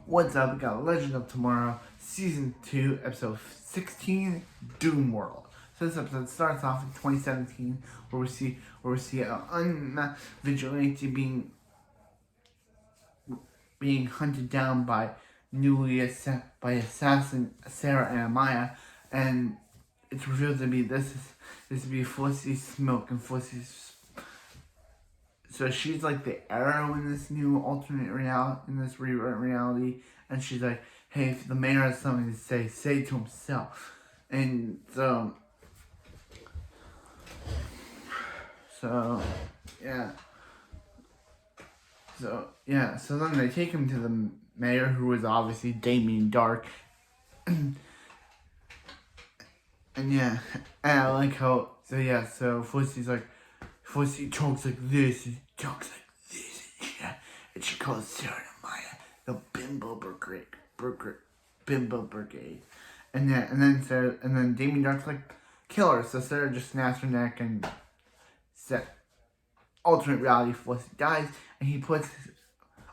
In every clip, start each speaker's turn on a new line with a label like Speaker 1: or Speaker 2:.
Speaker 1: What's up? We got Legend of Tomorrow, Season 2, Episode 16, Doomworld. So this episode starts off in 2017, where we see an unmasked vigilante being hunted down by assassin Sarah and Maya, and it's revealed to be this to be Felicity Smoke, and so she's like the Arrow in this new alternate reality, in this rewritten reality, and she's like, hey, if the mayor has something to say it to himself. And so then they take him to the mayor, who is obviously Damien Dark. And I like how, so Felicity talks like this, and she calls Sarah and Maya the Bimbo Brigade. And then Damien Dark's like, kill her. So Sarah just snaps her neck, and alternate reality Felicity dies, and he puts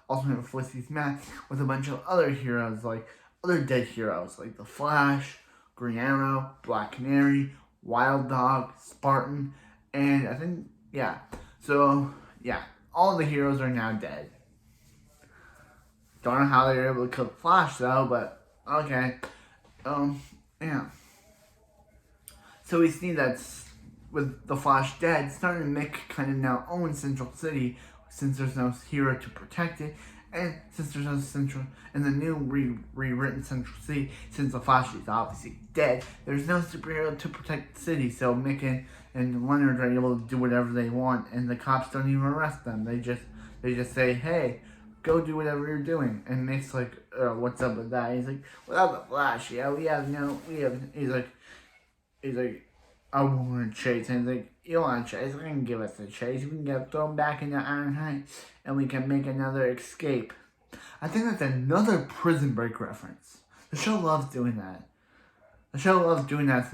Speaker 1: alternate Felicity's mask with a bunch of other heroes, like other dead heroes, like the Flash, Green Arrow, Black Canary, Wild Dog, Spartan, and I think, all the heroes are now dead. Don't know how they were able to kill the Flash though, but okay. So we see that with the Flash dead, starting to make kind of now own Central City, since there's no hero to protect it, and since there's no Central in the new rewritten Central City, since the Flash is obviously dead, there's no superhero to protect the city. So Mick and Leonard are able to do whatever they want, and the cops don't even arrest them. They just say, hey, go do whatever you're doing. And Mick's like, what's up with that? He's like, without the Flash, he's like, I want to chase. And he's like, you want to chase? We can give us a chase. We can get thrown back into Iron Heights, and we can make another escape. I think that's another Prison Break reference. The show loves doing that. Since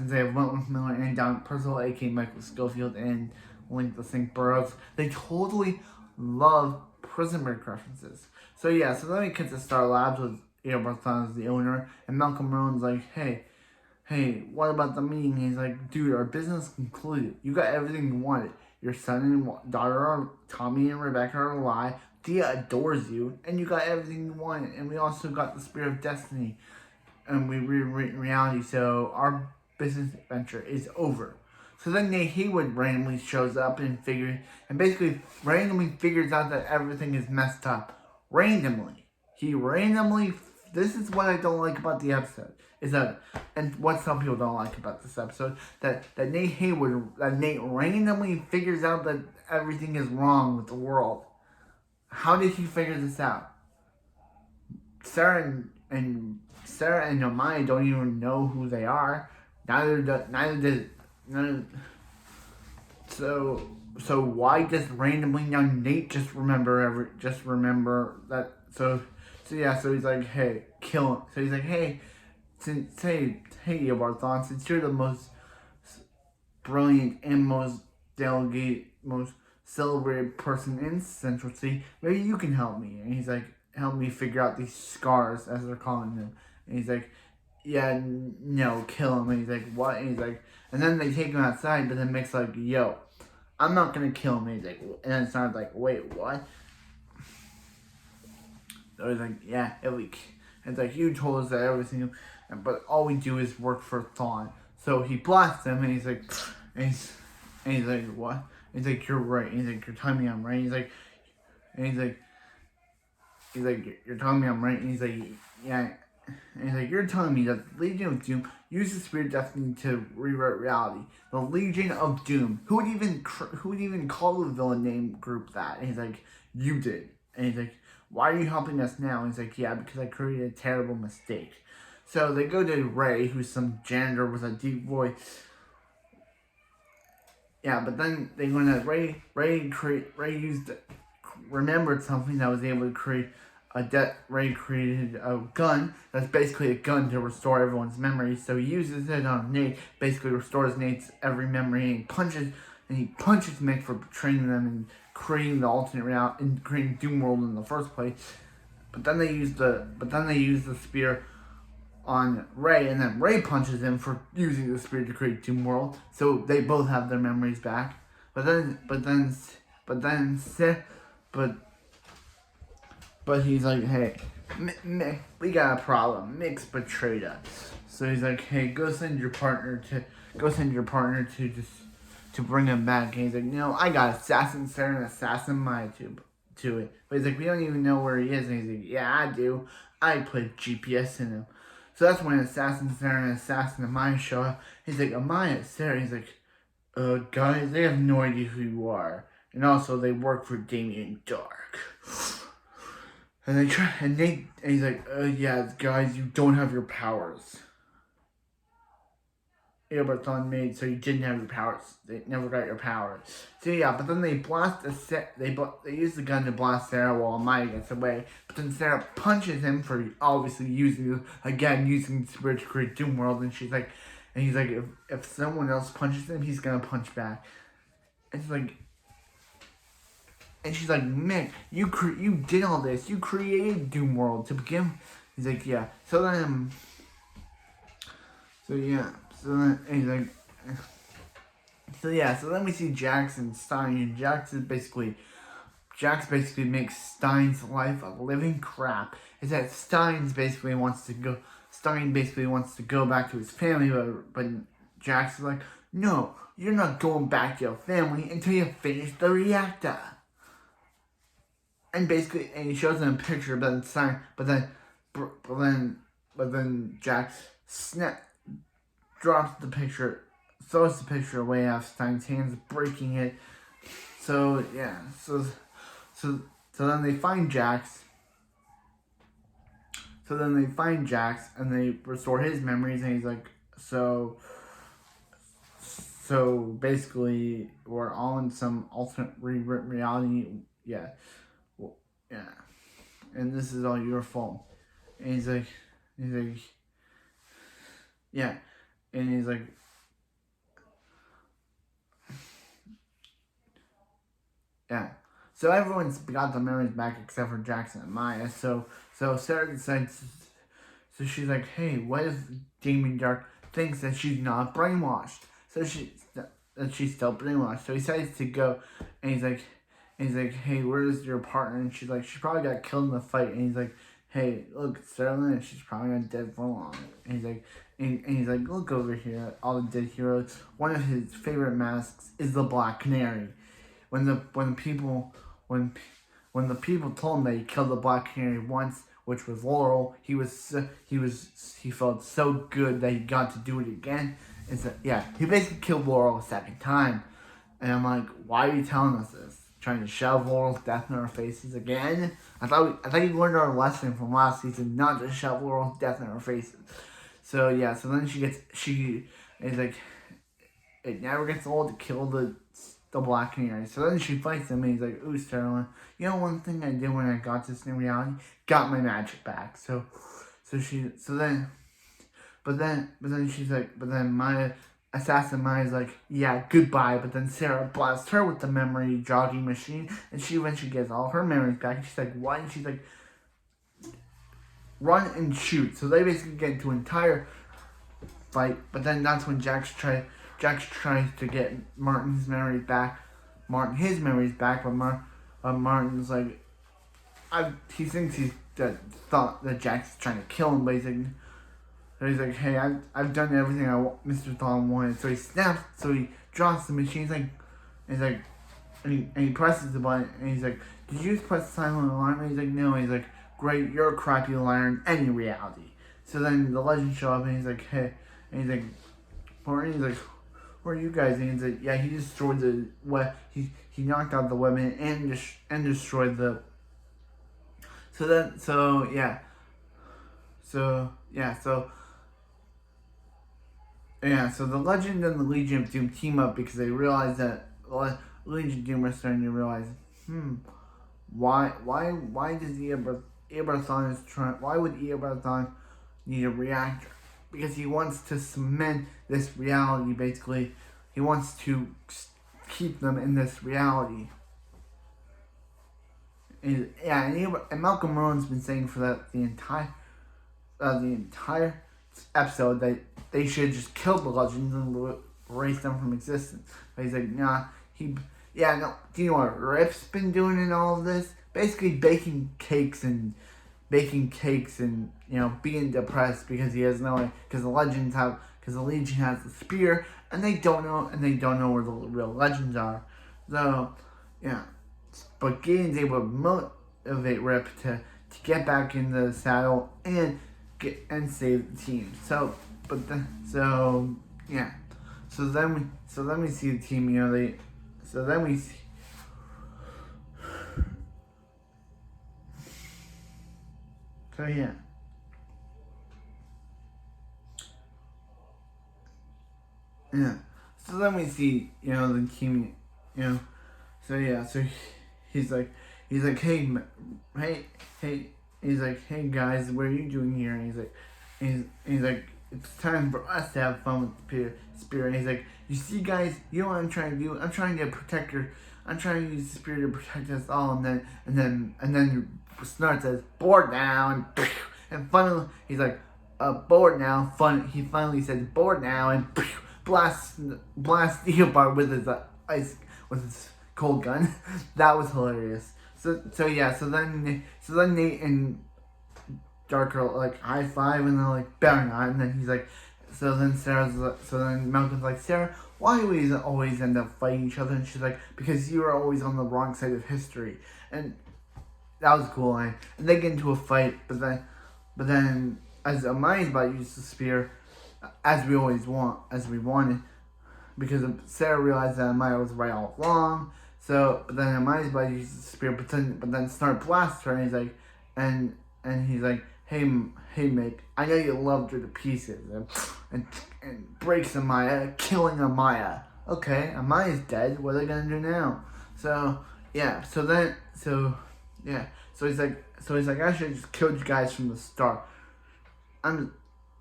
Speaker 1: they have Wentworth Miller and Don Percival, a.k.a. Michael Schofield, and Link the Sink Burrows. They totally love Prison Break references. So then we get to Star Labs with Eobard Thawne as the owner, and Malcolm Rowan's like, hey, what about the meeting? And he's like, dude, our business concluded. You got everything you wanted. Your son and daughter, Tommy and Rebecca, are alive. Dia adores you, and you got everything you wanted. And we also got the Spirit of Destiny, and we rewritten reality. So our business venture is over. So then Nate Haywood randomly shows up and randomly figures out that everything is messed up. This is what I don't like about the episode. And what some people don't like about this episode, that Nate randomly figures out that everything is wrong with the world. How did he figure this out? Sarah and Maya don't even know who they are. So why just randomly now Nate just remember that? So he's like, hey, kill him. So he's like, hey, Eobard Thawne, since you're the most brilliant and most celebrated person in Central City, maybe you can help me. And he's like, help me figure out these scars, as they're calling them. And he's like, yeah, no, kill him. And he's like, what? And he's like, and then they take him outside, but then Mick's like, yo, I'm not gonna kill him. And he's like, and then it started like, wait, what? So he's like, yeah, it's like, you told us that everything, but all we do is work for Thawne. So he blasts him, and he's like, what? And he's like, you're right. And he's like, you're telling me I'm right. And he's like, you're telling me I'm right. And he's like, yeah. And he's like, you're telling me that the Legion of Doom used the Spirit of Destiny to rewrite reality. The Legion of Doom. Who would even call the villain name group that? And he's like, you did. And he's like, why are you helping us now? And he's like, yeah, because I created a terrible mistake. So they go to Ray, who's some janitor with a deep voice. Yeah, but then they go to Ray remembered something that was able to create Ray created a gun that's basically a gun to restore everyone's memories. So he uses it on Nate, basically restores Nate's every memory, and he punches Mick for betraying them and creating the alternate reality and creating Doomworld in the first place. but then they use the spear on Ray, and then Ray punches him for using the spear to create Doomworld. So they both have their memories back. But he's like, hey, we got a problem. Mick's betrayed us. So he's like, hey, go send your partner to just to bring him back. And he's like, no, I got Assassin Sarah and Assassin Maya to it. But he's like, we don't even know where he is. And he's like, yeah, I do. I put GPS in him. So that's when Assassin Sarah and Assassin Amaya show up. He's like, Amaya, Sarah. He's like, guys, they have no idea who you are. And also, they work for Damien Dark. And he's like, yeah, guys, you don't have your powers. Aberthon made so you didn't have your powers. They never got your powers. So yeah, but then they use the gun to blast Sarah while Maya gets away. But then Sarah punches him for obviously using the spirit to create Doomworld, and he's like, if someone else punches him, he's gonna punch back. It's like, and she's like, Mick, you did all this. You created Doomworld to begin. He's like, yeah. So then he's like, so then we see Jax and Stein, and Jax basically makes Stein's life a living crap. Is that Stein basically wants to go back to his family, but Jax is like, no, you're not going back to your family until you finish the reactor. And he shows him a picture, but then Jax drops the picture, throws the picture away out of Stein's hands, breaking it. So yeah, so then they find Jax. And they restore his memories, and he's like, so basically we're all in some alternate rewritten reality. Yeah. Well, yeah. And this is all your fault. And he's like, yeah. And he's like, yeah. So everyone's got the memories back except for Jackson and Maya. So Sarah decides, so she's like, hey, what if Damien Dark thinks that she's not brainwashed? So that she's still brainwashed. So he decides to go, and he's like, hey, where's your partner? And she's like, she probably got killed in the fight. And he's like, hey, look, Sarah Lynn, she's probably not dead for long. And he's like, and he's like, look over here, all the dead heroes. One of his favorite masks is the Black Canary. When the people told him that he killed the Black Canary once, which was Laurel, he felt so good that he got to do it again. And so, yeah, he basically killed Laurel a second time. And I'm like, why are you telling us this? Trying to shove Laurel's death in our faces again? I thought you learned our lesson from last season, not to shove Laurel's death in our faces. So yeah, so then it's like, it never gets old to kill the Black Canary. So then she fights him, and he's like, ooh, Sterling, you know one thing I did when I got this new reality? Got my magic back. But then my Assassin Maya's like, yeah, goodbye. But then Sarah blasts her with the memory jogging machine, and she eventually gets all her memories back. And she's like, what? And she's like, run and shoot. So they basically get into an entire fight. But then that's when Jax tries to get Martin's memories back. But Martin's like, he thinks thought that Jax is trying to kill him, but he's like, hey, I've done everything Mr. Thawne wanted. So he snaps, so he drops the machine. And he presses the button, and he's like, did you just press silent alarm? And he's like, no. He's like, great, you're a crappy liar in any reality. So then the legends show up, and he's like, hey, and he's like, where are you guys? And he's like, yeah, he destroyed he knocked out the weapon and destroyed the. So the Legend and the Legion of Doom team up because they realize that Legion of Doom are starting to realize, why does why would Eberthon need a reactor? Because he wants to cement this reality, basically. He wants to keep them in this reality. and Malcolm Merlin's been saying for the entire episode that they should just kill the legends and erase them from existence. But he's like, nah, do you know what Rip's been doing in all of this? Basically baking cakes and being depressed because he has because the Legion has the spear and they don't know where the real legends are. So yeah, but Gideon's able to motivate Rip to get back in the saddle and save the team. So then we see the team. So yeah. Yeah. So then we see, the team, So yeah, so he's like, hey, he's like, hey guys, what are you doing here? And he's like, it's time for us to have fun with the spear. And he's like, you see guys, you know what I'm trying to do? I'm trying to use the spear to protect us all. And then Snart says, board now, and finally he's like, board now. He finally says, board now, and blast Eobard with his cold gun. That was hilarious. So then Nate and Dark are high five and they're better not. And then he's like, so then Malcolm's like, Sarah, why do we always end up fighting each other? And she's like, because you are always on the wrong side of history. And that was a cool line. And they get into a fight, but then as Amaya's about to use the spear, as we wanted, because Sarah realized that Amaya was right all along. So, but then Amaya's about to use the spear, but then Snart blasts her, and he's like, and he's like, hey Mick, I know you loved her to pieces, and breaks Amaya, killing Amaya. Okay, Amaya's dead. What are they gonna do now? So yeah, so he's like, I should have just killed you guys from the start.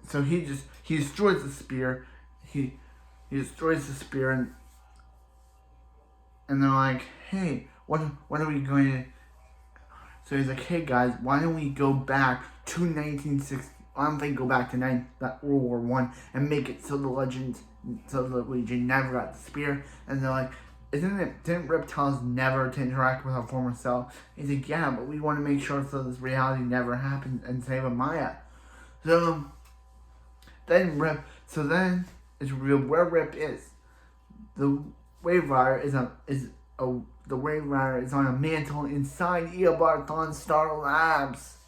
Speaker 1: So he destroys the spear. He destroys the spear, and they're like, hey, what are we going to? So he's like, hey guys, why don't we go back to 1960? Why don't they go back to World War I and make it so the Legion never got the spear? And they're like, didn't Rip tell us never to interact with our former self? He's like, yeah, but we want to make sure so this reality never happens and save Amaya. So then it's real where Rip is. The Wave Rider is on a mantle inside Eobard Star Labs.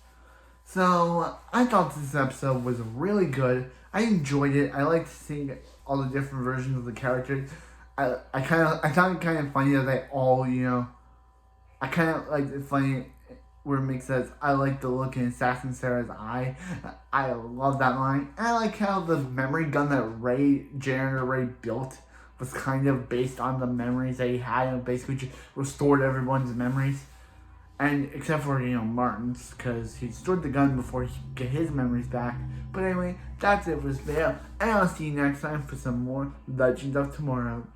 Speaker 1: So I thought this episode was really good. I enjoyed it. I liked seeing all the different versions of the characters. I found it kind of funny that they all, I kind of like it funny where Mick says, I like the look in Assassin Sarah's eye. I love that line. And I like how the memory gun that Janitor Ray built was kind of based on the memories that he had and basically just restored everyone's memories. And except for, Martin's, because he destroyed the gun before he could get his memories back. But anyway, that's it for this video. And I'll see you next time for some more Legends of Tomorrow.